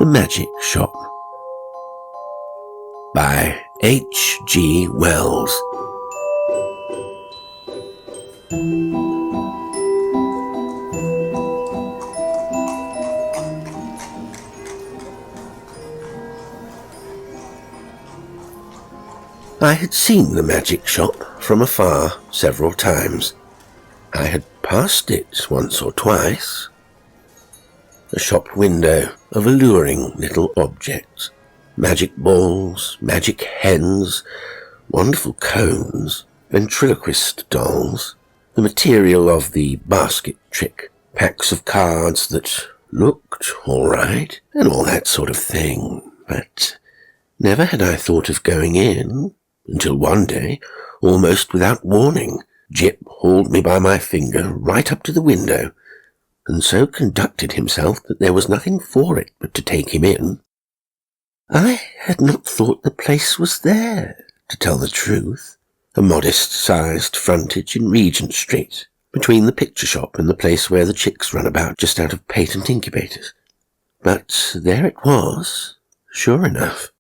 The Magic Shop by H.G. Wells. I had seen the magic shop from afar several times. I had passed it once or twice. A shop window of alluring little objects. Magic balls, magic hens, wonderful cones, ventriloquist dolls, the material of the basket trick, packs of cards that looked all right, and all that sort of thing. But never had I thought of going in, until one day, almost without warning, Jip hauled me by my finger right up to the window, and so conducted himself that there was nothing for it but to take him in. I had not thought the place was there, to tell the truth. A modest-sized frontage in Regent Street, between the picture shop and the place where the chicks run about just out of patent incubators. But there it was, sure enough.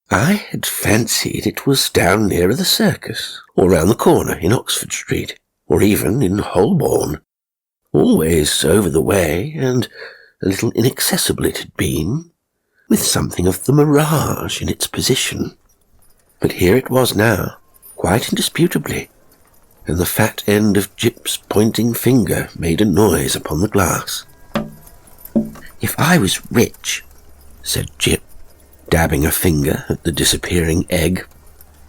I had fancied it was down nearer the circus, or round the corner in Oxford Street, or even in Holborn. Always over the way, and a little inaccessible it had been, with something of the mirage in its position. But here it was now, quite indisputably, and the fat end of Jip's pointing finger made a noise upon the glass. "If I was rich," said Jip, dabbing a finger at the disappearing egg,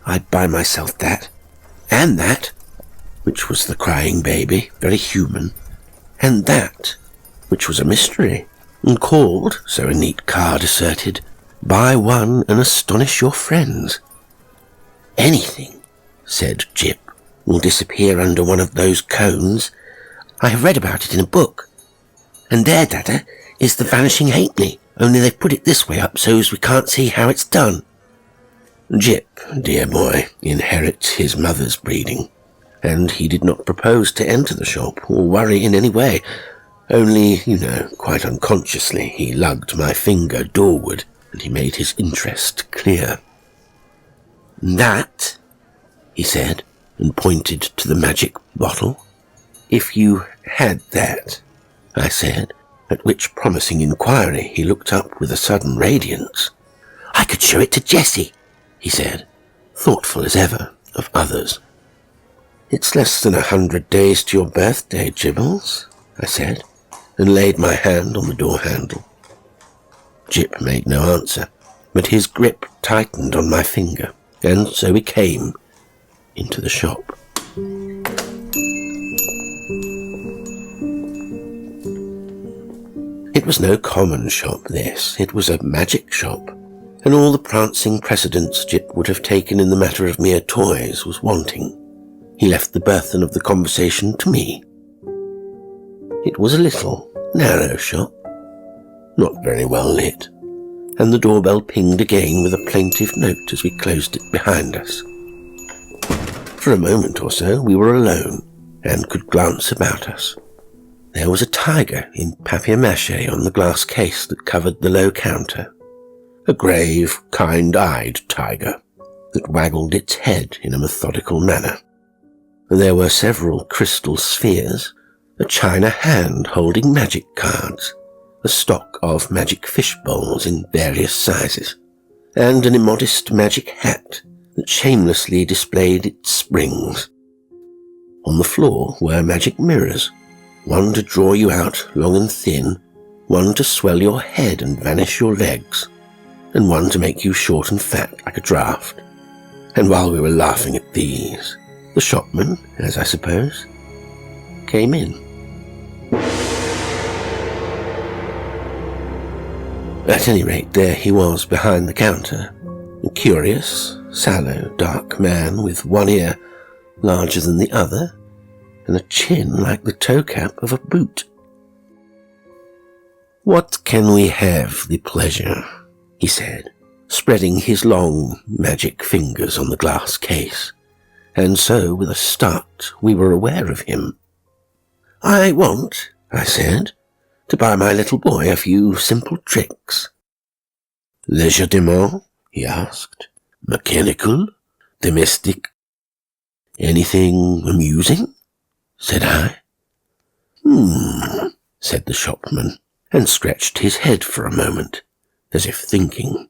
"I'd buy myself that, and that," which was the crying baby, very human, and that, which was a mystery, and called, so a neat card asserted, "Buy one and astonish your friends." "Anything," said Jip, "will disappear under one of those cones. I have read about it in a book. And there, Dada, is the vanishing halfpenny, only they've put it this way up so's we can't see how it's done." Jip, dear boy, inherits his mother's breeding, and he did not propose to enter the shop or worry in any way, only, quite unconsciously he lugged my finger doorward, and he made his interest clear. "That," he said, and pointed to the magic bottle. "If you had that," I said, at which promising inquiry he looked up with a sudden radiance. "I could show it to Jessie," he said, thoughtful as ever of others. "It's less than 100 days to your birthday, Gibbles," I said, and laid my hand on the door handle. Jip made no answer, but his grip tightened on my finger, and so we came into the shop. It was no common shop, this. It was a magic shop, and all the prancing precedence Jip would have taken in the matter of mere toys was wanting. He left the burthen of the conversation to me. It was a little, narrow shop, not very well lit, and the doorbell pinged again with a plaintive note as we closed it behind us. For a moment or so we were alone, and could glance about us. There was a tiger in papier-mâché on the glass case that covered the low counter, a grave, kind-eyed tiger that waggled its head in a methodical manner. There were several crystal spheres, a china hand holding magic cards, a stock of magic fish bowls in various sizes, and an immodest magic hat that shamelessly displayed its springs. On the floor were magic mirrors, one to draw you out long and thin, one to swell your head and vanish your legs, and one to make you short and fat like a draft. And while we were laughing at these, the shopman, as I suppose, came in. At any rate, there he was behind the counter, a curious, sallow, dark man with one ear larger than the other, and a chin like the toe cap of a boot. "What can we have the pleasure?" he said, spreading his long magic fingers on the glass case, and so, with a start, we were aware of him. "I want," I said, "to buy my little boy a few simple tricks." Legerdemain? He asked. Mechanical? Domestic? Anything amusing? Said I. Said the shopman, and scratched his head for a moment, as if thinking.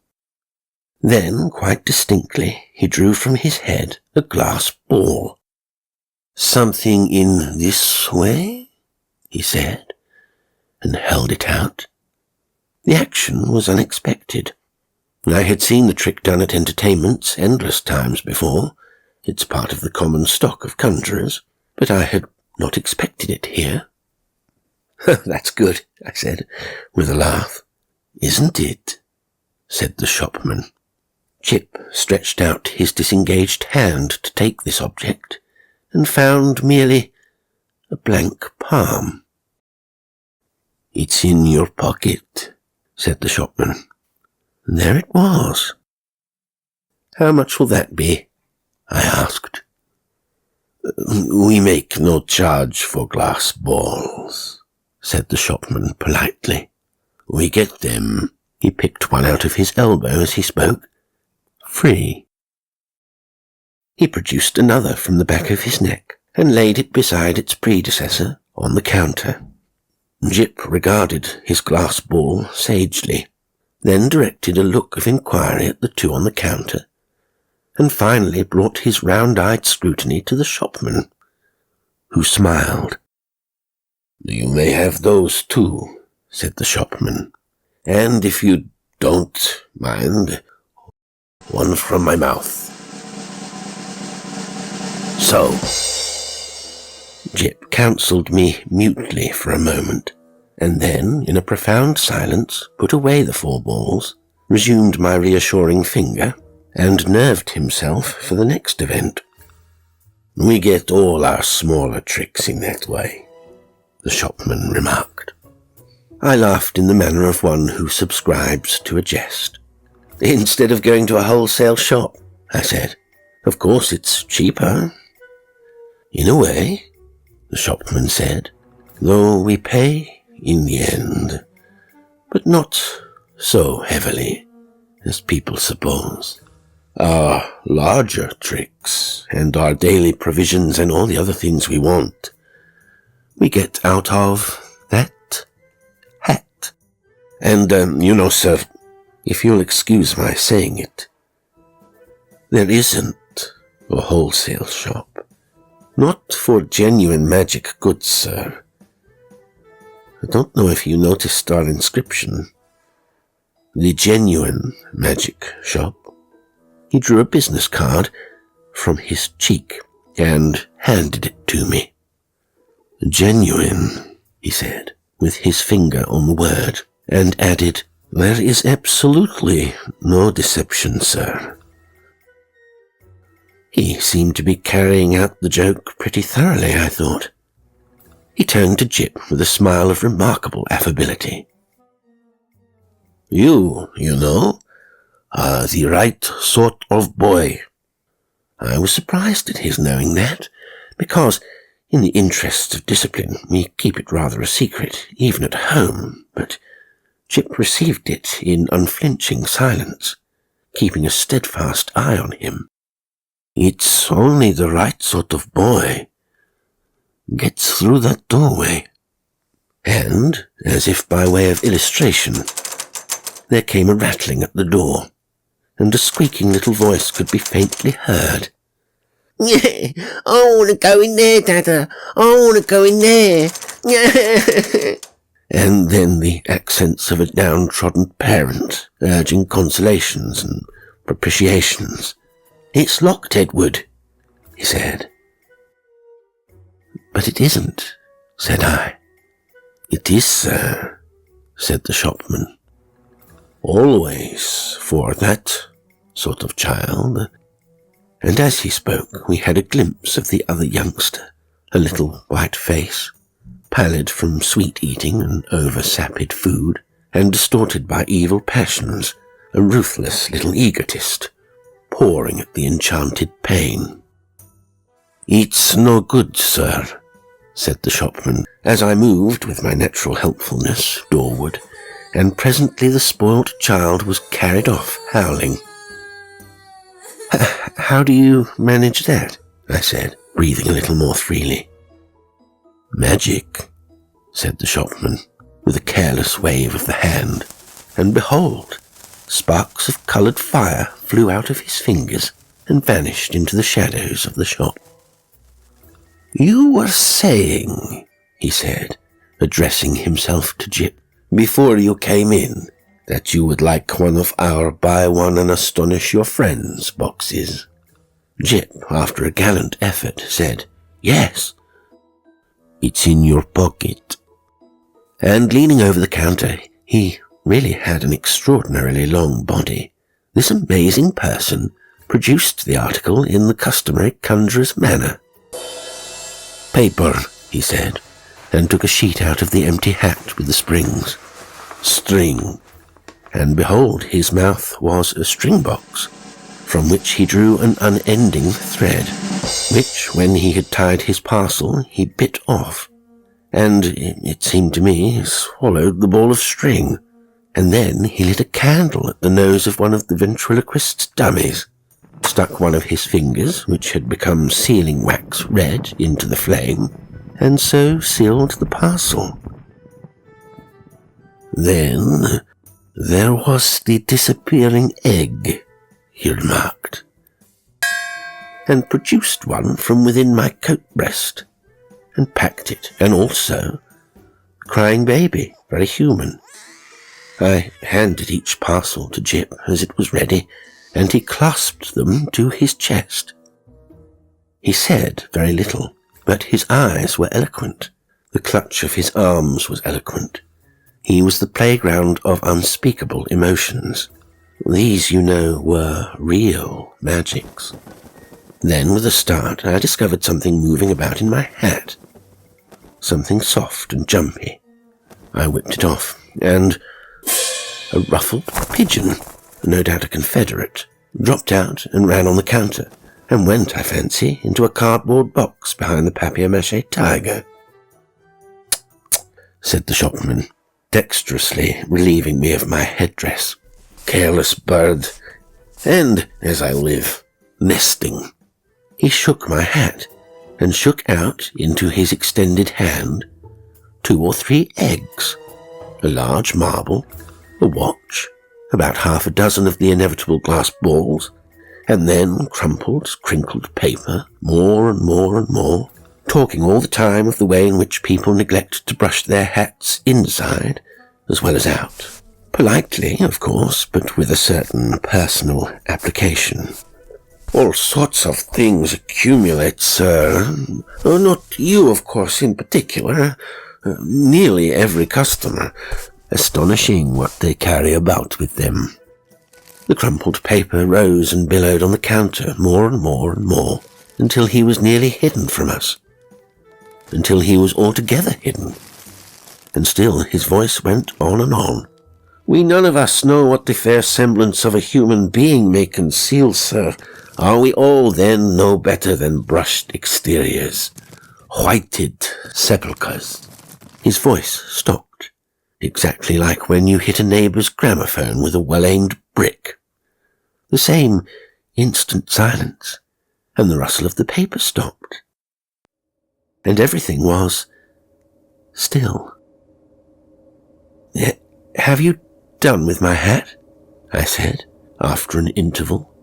Then, quite distinctly, he drew from his head a glass ball. Something in this way? He said, and held it out. The action was unexpected. I had seen the trick done at entertainments endless times before. It's part of the common stock of conjurers, but I had not expected it here. That's good, I said, with a laugh. Isn't it? Said the shopman. Jip stretched out his disengaged hand to take this object, and found merely a blank palm. It's in your pocket, said the shopman. There it was. How much will that be? I asked. We make no charge for glass balls, said the shopman politely. We get them. He picked one out of his elbow as he spoke. Free. He produced another from the back of his neck and laid it beside its predecessor on the counter. Jip regarded his glass ball sagely, then directed a look of inquiry at the two on the counter, and finally brought his round-eyed scrutiny to the shopman, who smiled. You may have those too, said the shopman, and if you don't mind, one from my mouth. So, Jip counselled me mutely for a moment, and then, in a profound silence, put away the 4 balls, resumed my reassuring finger, and nerved himself for the next event. We get all our smaller tricks in that way, the shopman remarked. I laughed in the manner of one who subscribes to a jest. Instead of going to a wholesale shop, I said. Of course it's cheaper. In a way, the shopman said, though we pay in the end, but not so heavily as people suppose. Our larger tricks and our daily provisions and all the other things we want, we get out of that hat. And, sir, if you'll excuse my saying it, there isn't a wholesale shop. Not for genuine magic goods, sir. I don't know if you noticed our inscription. The genuine magic shop. He drew a business card from his cheek and handed it to me. Genuine, he said, with his finger on the word, and added, There is absolutely no deception, sir. He seemed to be carrying out the joke pretty thoroughly, I thought. He turned to Jip with a smile of remarkable affability. You know, are the right sort of boy. I was surprised at his knowing that, because, in the interests of discipline, we keep it rather a secret, even at home, but Jip received it in unflinching silence, keeping a steadfast eye on him. It's only the right sort of boy gets through that doorway. And, as if by way of illustration, there came a rattling at the door, and a squeaking little voice could be faintly heard. I want to go in there, Dada. I want to go in there. And then the accents of a downtrodden parent, urging consolations and propitiations. It's locked, Edward, he said. But it isn't, said I. It is, sir, said the shopman. Always for that sort of child. And as he spoke, we had a glimpse of the other youngster, a little white face, pallid from sweet-eating and over-sapid food, and distorted by evil passions, a ruthless little egotist, pouring at the enchanted pain. It's no good, sir, said the shopman, as I moved with my natural helpfulness doorward, and presently the spoilt child was carried off, howling. "How do you manage that?" I said, breathing a little more freely. "Magic," said the shopman, with a careless wave of the hand, and behold, sparks of coloured fire flew out of his fingers and vanished into the shadows of the shop. "You were saying," he said, addressing himself to Jip, "before you came in, that you would like one of our Buy One and Astonish Your Friends boxes." Jip, after a gallant effort, said, "Yes." "It's in your pocket." And leaning over the counter, he really had an extraordinarily long body. This amazing person produced the article in the customary conjurer's manner. "Paper," he said, and took a sheet out of the empty hat with the springs. "String." And behold, his mouth was a string box, from which he drew an unending thread, which, when he had tied his parcel, he bit off, and, it seemed to me, swallowed the ball of string. And then he lit a candle at the nose of one of the ventriloquist's dummies, stuck one of his fingers, which had become sealing wax red, into the flame, and so sealed the parcel. "Then there was the disappearing egg," he remarked, and produced one from within my coat breast, and packed it, and also a crying baby, very human. I handed each parcel to Jip as it was ready, and he clasped them to his chest. He said very little, but his eyes were eloquent. The clutch of his arms was eloquent. He was the playground of unspeakable emotions. These, you know, were real magics. Then, with a start, I discovered something moving about in my hat. Something soft and jumpy. I whipped it off, and a ruffled pigeon, no doubt a confederate, dropped out and ran on the counter, and went, I fancy, into a cardboard box behind the papier-mâché tiger. Said the shopman, dexterously relieving me of my headdress. "Careless bird, and, as I live, nesting." He shook my hat, and shook out into his extended hand 2 or 3 eggs, a large marble, a watch, about half a dozen of the inevitable glass balls, and then crumpled, crinkled paper, more and more and more, talking all the time of the way in which people neglect to brush their hats inside as well as out. Politely, of course, but with a certain personal application. "All sorts of things accumulate, sir. Not you, of course, in particular. Nearly every customer. Astonishing what they carry about with them." The crumpled paper rose and billowed on the counter more and more and more, until he was nearly hidden from us. Until he was altogether hidden. And still his voice went on and on. "We none of us know what the fair semblance of a human being may conceal, sir. Are we all then no better than brushed exteriors, whited sepulchres?" His voice stopped, exactly like when you hit a neighbour's gramophone with a well-aimed brick. The same instant silence, and the rustle of the paper stopped. And everything was still. "Have you done with my hat?" I said, after an interval.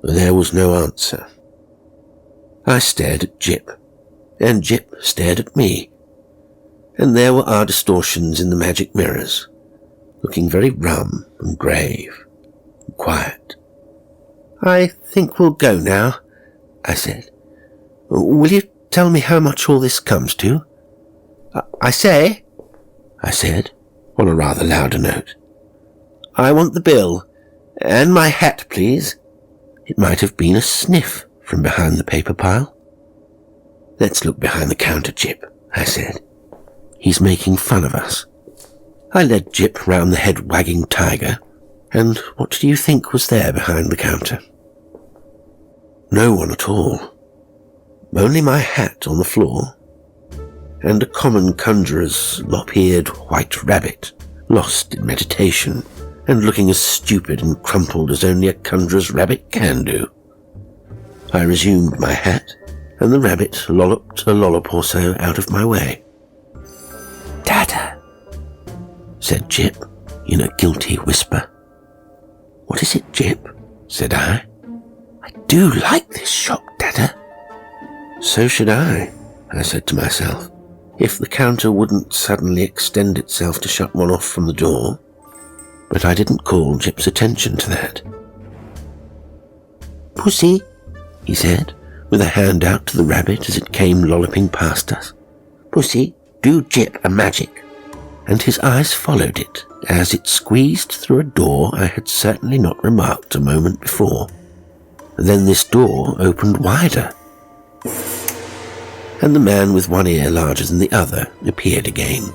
There was no answer. I stared at Jip, and Jip stared at me, and there were our distortions in the magic mirrors, looking very rum and grave and quiet. "I think we'll go now," I said. "Will you tell me how much all this comes to?" I say," I said, on a rather louder note. "I want the bill, and my hat, please." It might have been a sniff from behind the paper pile. "Let's look behind the counter, Jip," I said. "He's making fun of us." I led Jip round the head-wagging tiger, and what do you think was there behind the counter? No one at all. Only my hat on the floor, and a common conjurer's lop-eared white rabbit lost in meditation, and looking as stupid and crumpled as only a conjurer's rabbit can do. I resumed my hat, and the rabbit lolloped a lollop or so out of my way. "Dada," said Jip, in a guilty whisper. "What is it, Jip?" said I. "I do like this shop, Dada." "So should I said to myself, if the counter wouldn't suddenly extend itself to shut one off from the door. But I didn't call Jip's attention to that. "Pussy," he said, with a hand out to the rabbit as it came lolloping past us. "Pussy, do Jip a magic." And his eyes followed it as it squeezed through a door I had certainly not remarked a moment before. Then this door opened wider, and the man with one ear larger than the other appeared again.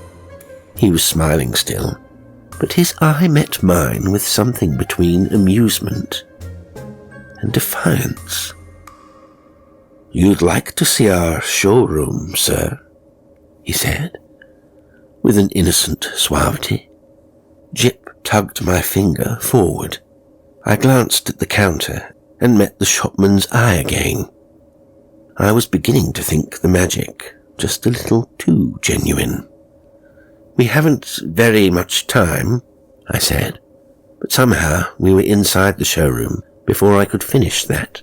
He was smiling still, but his eye met mine with something between amusement and defiance. "You'd like to see our showroom, sir?" he said, with an innocent suavity. Jip tugged my finger forward. I glanced at the counter and met the shopman's eye again. I was beginning to think the magic just a little too genuine. "We haven't very much time," I said, but somehow we were inside the showroom before I could finish that.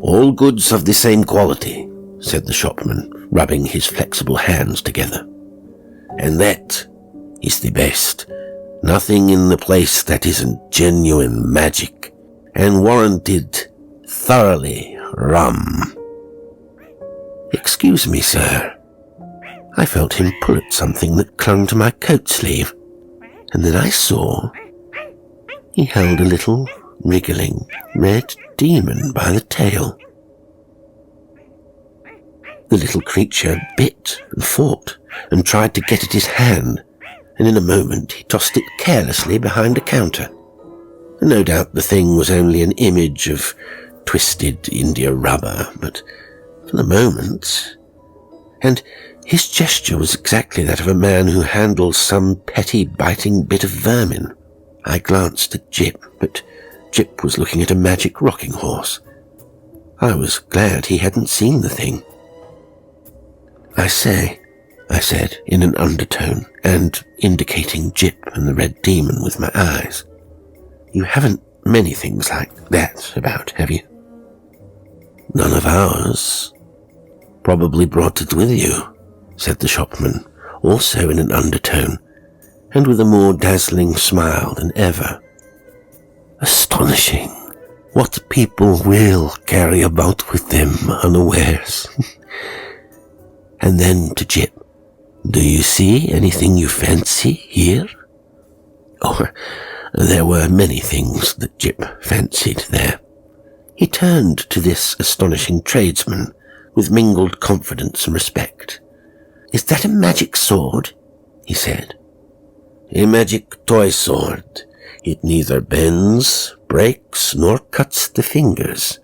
"All goods of the same quality," said the shopman, rubbing his flexible hands together. "And that is the best. Nothing in the place that isn't genuine magic and warranted thoroughly rum." "Excuse me, sir." I felt him pull at something that clung to my coat sleeve, and then I saw he held a little wriggling red demon by the tail. The little creature bit and fought and tried to get at his hand, and in a moment he tossed it carelessly behind a counter. No doubt the thing was only an image of twisted India rubber, but for the moment... And his gesture was exactly that of a man who handles some petty biting bit of vermin. I glanced at Jip, but Jip was looking at a magic rocking horse. I was glad he hadn't seen the thing. "I say," I said in an undertone, and indicating Jip and the red demon with my eyes, "you haven't many things like that about, have you?" "None of ours. Probably brought it with you," said the shopman, also in an undertone, and with a more dazzling smile than ever. "Astonishing what people will carry about with them unawares." And then to Jip, "Do you see anything you fancy here?" Oh, there were many things that Jip fancied there. He turned to this astonishing tradesman with mingled confidence and respect. "Is that a magic sword?" he said. "A magic toy sword. It neither bends, breaks, nor cuts the fingers.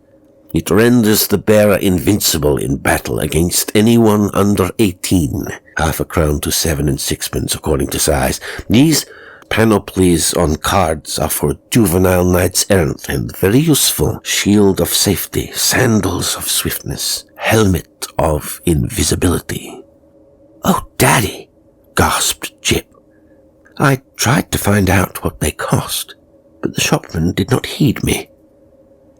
It renders the bearer invincible in battle against anyone under 18, half a crown to 7 and 6 according to size. These panoplies on cards are for juvenile knights errant and very useful. Shield of safety, sandals of swiftness, helmet of invisibility." "Oh, Daddy," gasped Jip. I tried to find out what they cost, but the shopman did not heed me.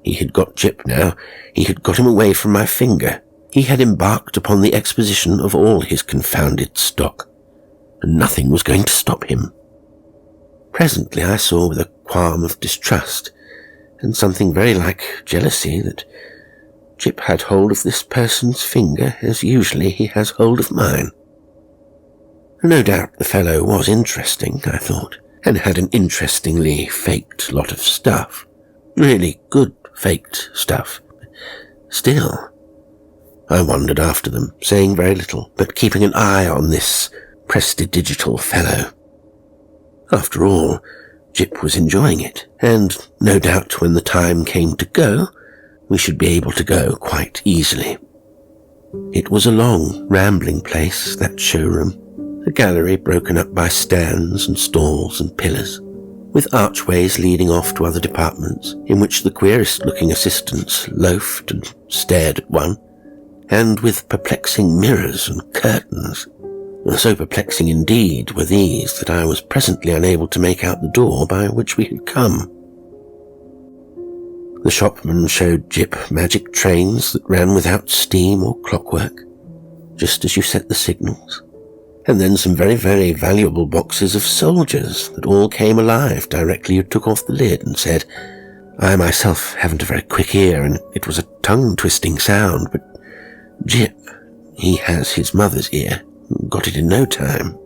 He had got Jip now. He had got him away from my finger. He had embarked upon the exposition of all his confounded stock, and nothing was going to stop him. Presently I saw with a qualm of distrust, and something very like jealousy, that Jip had hold of this person's finger as usually he has hold of mine. No doubt the fellow was interesting, I thought, and had an interestingly faked lot of stuff. Really good faked stuff. Still, I wandered after them, saying very little, but keeping an eye on this prestidigital fellow. After all, Jip was enjoying it, and no doubt when the time came to go, we should be able to go quite easily. It was a long, rambling place, that showroom, a gallery broken up by stands and stalls and pillars, with archways leading off to other departments, in which the queerest-looking assistants loafed and stared at one, and with perplexing mirrors and curtains. So perplexing indeed were these that I was presently unable to make out the door by which we had come. The shopman showed Jip magic trains that ran without steam or clockwork, just as you set the signals, and then some very, very valuable boxes of soldiers that all came alive directly you took off the lid and said, I myself haven't a very quick ear, and it was a tongue-twisting sound, but Jip, he has his mother's ear, got it in no time.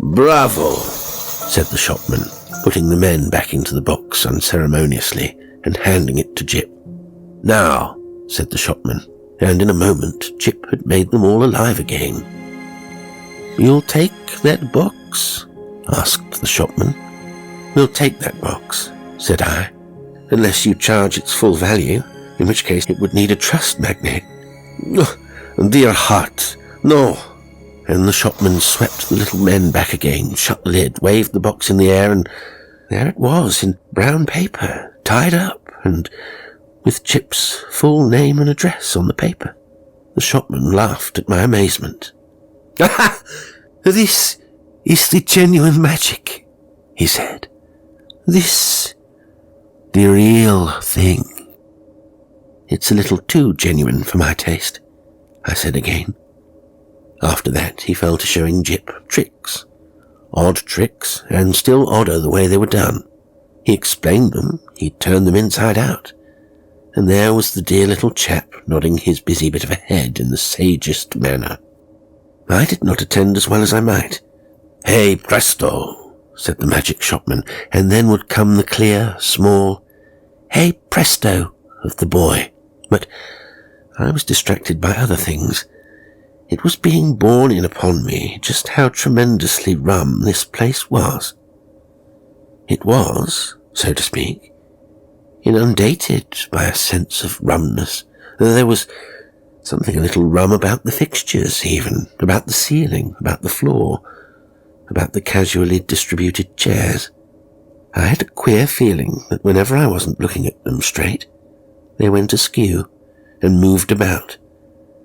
Bravo, said the shopman, putting the men back into the box unceremoniously and handing it to Jip. Now, said the shopman, and in a moment Jip had made them all alive again. You'll take that box? Asked the shopman. We'll take that box, said I, unless you charge its full value, in which case it would need a trust magnet. Oh, dear heart, no. And the shopman swept the little men back again, shut the lid, waved the box in the air, and there it was in brown paper, tied up, and with Jip's full name and address on the paper. The shopman laughed at my amazement. "Ah, this is the genuine magic," he said. "This, the real thing." "It's a little too genuine for my taste," I said again. After that he fell to showing Jip tricks. Odd tricks, and still odder the way they were done. He explained them, he turned them inside out, and there was the dear little chap nodding his busy bit of a head in the sagest manner. I did not attend as well as I might. "Hey, presto," said the magic shopman, and then would come the clear, small, "Hey, presto," of the boy. But I was distracted by other things. It was being borne in upon me just how tremendously rum this place was. It was, so to speak, inundated by a sense of rumness. There was something a little rum about the fixtures even, about the ceiling, about the floor, about the casually distributed chairs. I had a queer feeling that whenever I wasn't looking at them straight, they went askew and moved about,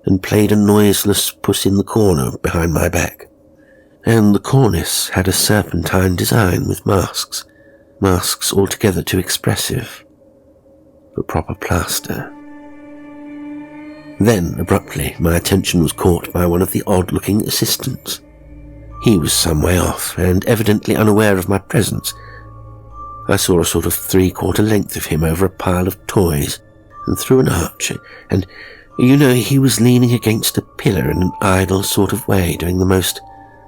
and played a noiseless puss-in-the-corner behind my back. And the cornice had a serpentine design with masks altogether too expressive for proper plaster. Then, abruptly, my attention was caught by one of the odd-looking assistants. He was some way off, and evidently unaware of my presence. I saw a sort of three-quarter length of him over a pile of toys, and through an arch, and you know, he was leaning against a pillar in an idle sort of way, doing the most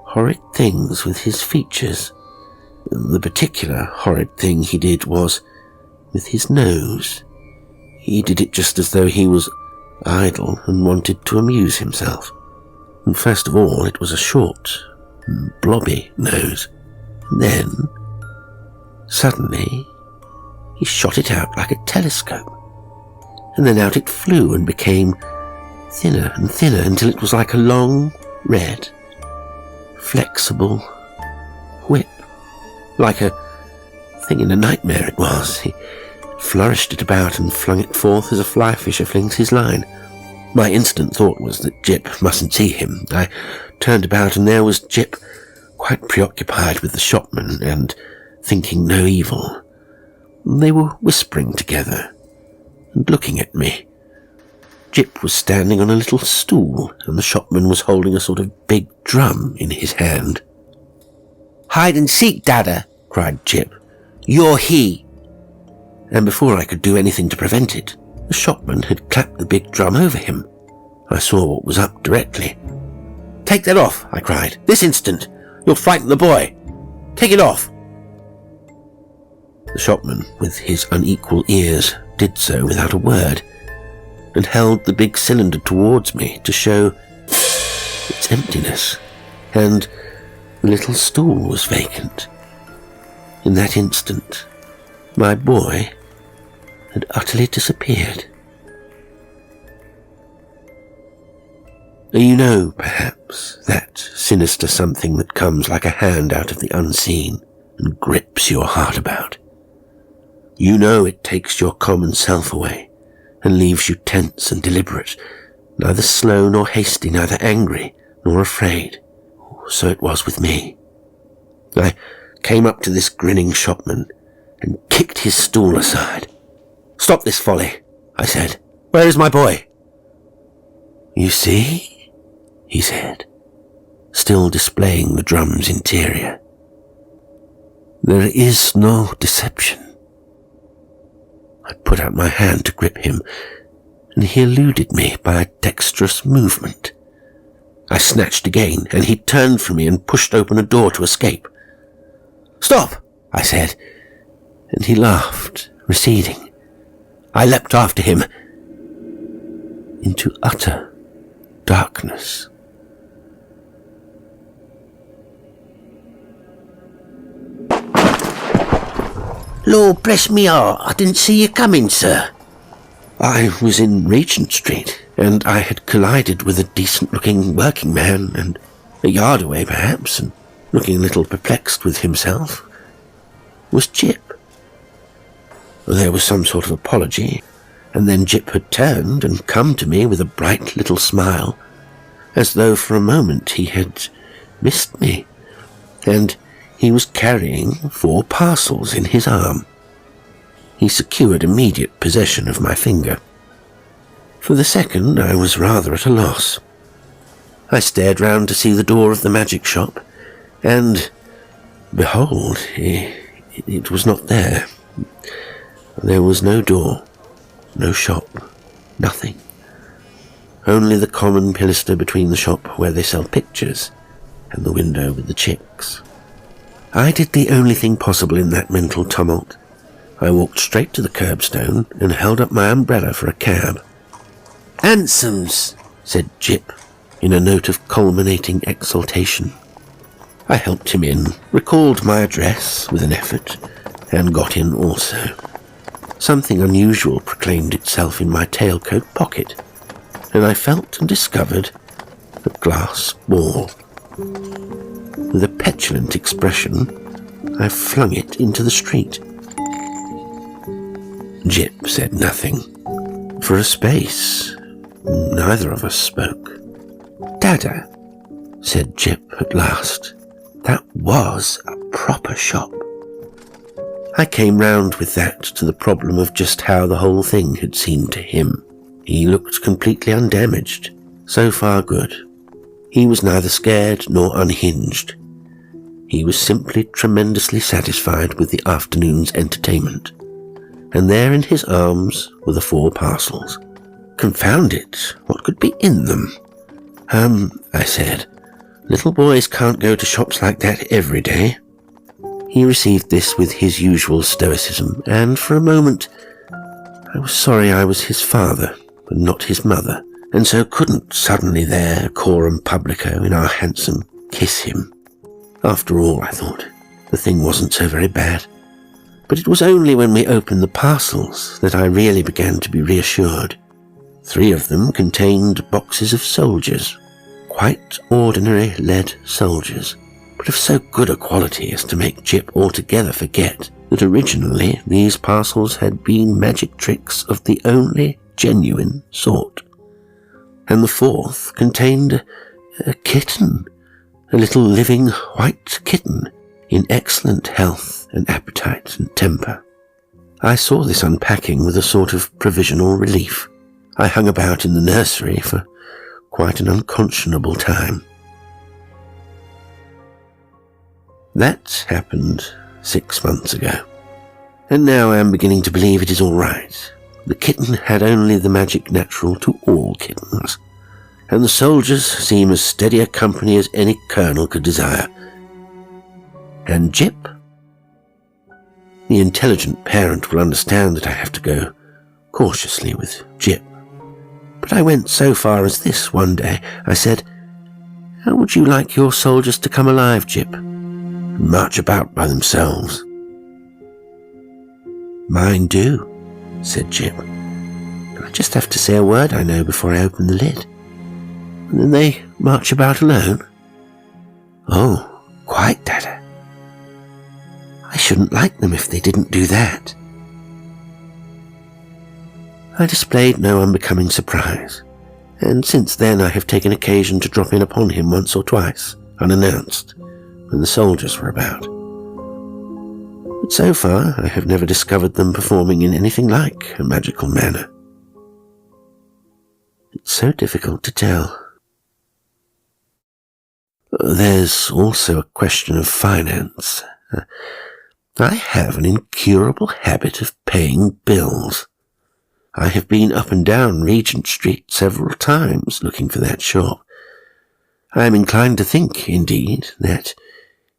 horrid things with his features. The particular horrid thing he did was with his nose. He did it just as though he was idle and wanted to amuse himself. And first of all, it was a short, blobby nose. And then, suddenly, he shot it out like a telescope. And then out it flew and became thinner and thinner until it was like a long, red, flexible whip. Like a thing in a nightmare it was. He flourished it about and flung it forth as a fly fisher flings his line. My instant thought was that Jip mustn't see him. I turned about, and there was Jip, quite preoccupied with the shopman and thinking no evil. They were whispering together and looking at me. Jip was standing on a little stool, and the shopman was holding a sort of big drum in his hand. "Hide and seek, Dada!" cried Jip. "You're he!" And before I could do anything to prevent it, the shopman had clapped the big drum over him. I saw what was up directly. "Take that off!" I cried. "This instant! You'll frighten the boy! Take it off!" The shopman, with his unequal ears, did so without a word, and held the big cylinder towards me to show its emptiness, and the little stool was vacant. In that instant, my boy had utterly disappeared. You know, perhaps, that sinister something that comes like a hand out of the unseen and grips your heart about. You know it takes your common self away and leaves you tense and deliberate, neither slow nor hasty, neither angry nor afraid. So it was with me. I came up to this grinning shopman and kicked his stool aside. "Stop this folly," I said. "Where is my boy?" "You see," he said, still displaying the drum's interior, "there is no deception." I put out my hand to grip him, and he eluded me by a dexterous movement. I snatched again, and he turned from me and pushed open a door to escape. "Stop," I said, and he laughed, receding. I leapt after him into utter darkness. Lord bless me heart, I didn't see you coming, sir. I was in Regent Street, and I had collided with a decent-looking working man, and a yard away, perhaps, and looking a little perplexed with himself, was Jip. There was some sort of apology, and then Jip had turned and come to me with a bright little smile, as though for a moment he had missed me, and he was carrying 4 parcels in his arm. He secured immediate possession of my finger. For the second, I was rather at a loss. I stared round to see the door of the magic shop, and, behold, it was not there. There was no door, no shop, nothing. Only the common pilaster between the shop where they sell pictures and the window with the chicks. I did the only thing possible in that mental tumult. I walked straight to the curbstone and held up my umbrella for a cab. "Hansoms," said Jip, in a note of culminating exultation. I helped him in, recalled my address with an effort, and got in also. Something unusual proclaimed itself in my tailcoat pocket, and I felt and discovered a glass ball. With a petulant expression, I flung it into the street. Jip said nothing. For a space, neither of us spoke. "Dada," said Jip at last, "that was a proper shop." I came round with that to the problem of just how the whole thing had seemed to him. He looked completely undamaged. So far good. He was neither scared nor unhinged. He was simply tremendously satisfied with the afternoon's entertainment. And there in his arms were the 4 parcels. Confound it, what could be in them? I said, "little boys can't go to shops like that every day." He received this with his usual stoicism, and for a moment I was sorry I was his father, but not his mother, and so couldn't suddenly there, coram publico, in our hansom, kiss him. After all, I thought, the thing wasn't so very bad. But it was only when we opened the parcels that I really began to be reassured. 3 of them contained boxes of soldiers, quite ordinary lead soldiers, but of so good a quality as to make Jip altogether forget that originally these parcels had been magic tricks of the only genuine sort. And the 4th contained a kitten, a little living white kitten, in excellent health and appetite and temper. I saw this unpacking with a sort of provisional relief. I hung about in the nursery for quite an unconscionable time. That happened 6 months ago, and now I am beginning to believe it is all right. The kitten had only the magic natural to all kittens, and the soldiers seem as steady a company as any colonel could desire. And Jip? The intelligent parent will understand that I have to go cautiously with Jip. But I went so far as this one day. I said, "How would you like your soldiers to come alive, Jip? And march about by themselves?" "Mine do," said Jip. "I just have to say a word, I know, before I open the lid." And then they march about alone? Oh, quite, Dada. I shouldn't like them if they didn't do that. I displayed no unbecoming surprise, and since then I have taken occasion to drop in upon him once or twice, unannounced, when the soldiers were about. But so far I have never discovered them performing in anything like a magical manner. It's so difficult to tell. There's also a question of finance. I have an incurable habit of paying bills. I have been up and down Regent Street several times looking for that shop. I am inclined to think, indeed, that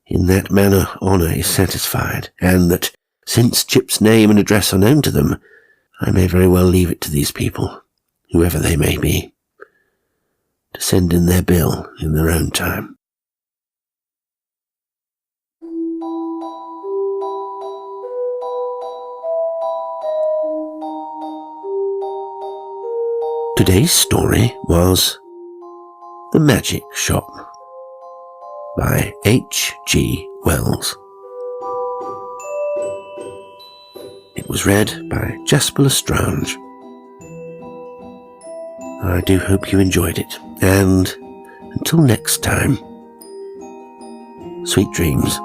in that manner honour is satisfied, and that, since Chip's name and address are known to them, I may very well leave it to these people, whoever they may be, to send in their bill in their own time. Today's story was The Magic Shop by H.G. Wells. It was read by Jasper L'Estrange. I do hope you enjoyed it, and until next time, sweet dreams.